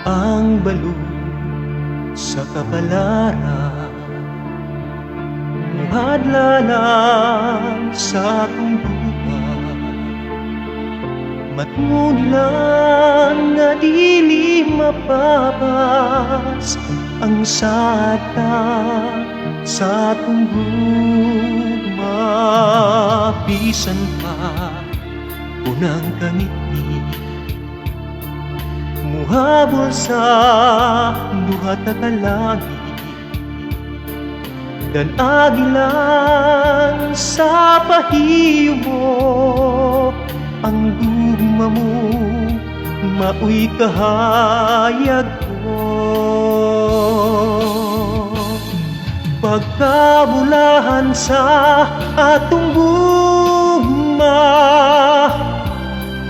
ang balo sa kapalaran, hadlalang sa atong buhay. Matngulan nga dili mapapas ang sada sa atong gugma. Bisan pa unang kangiti muhabol sa duha ta ka langit, dan agilan sa pahiyo mo ang gugma mo, maoy kahayag ko. Pagkabulahan sa atong gugma,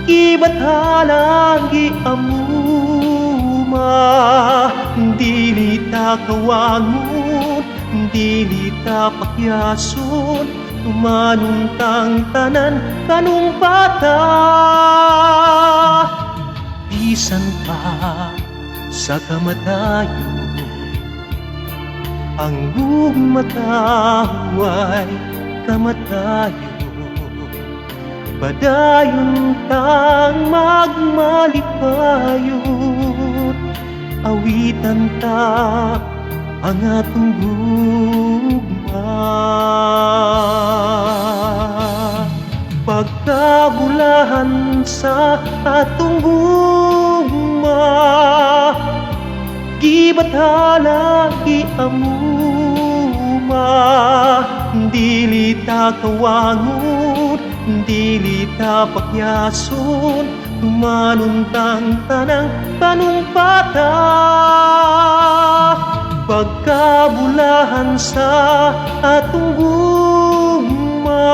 ibathalang giamuma, dili ta kawangon, dili ta pakyason, tumanong tang tanan kanung bata. Bisan pa sa kamatayon, ang gugma taway kamatayon. Padayon tang magmalikayot, awitan ta ang atong gugma. Pagkabulahan sa atong gugma, gibathala giamuma, dili ta kawangon, dili ta pakyason, tumanon tang tanang panumpata. Pagkabulahan sa atong gugma,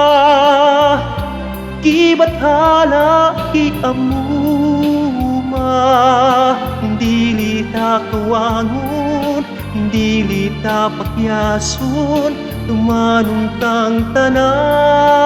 gibathala giamuma, dili ta kawangon, dili ta pakyason, tumanong tang tanan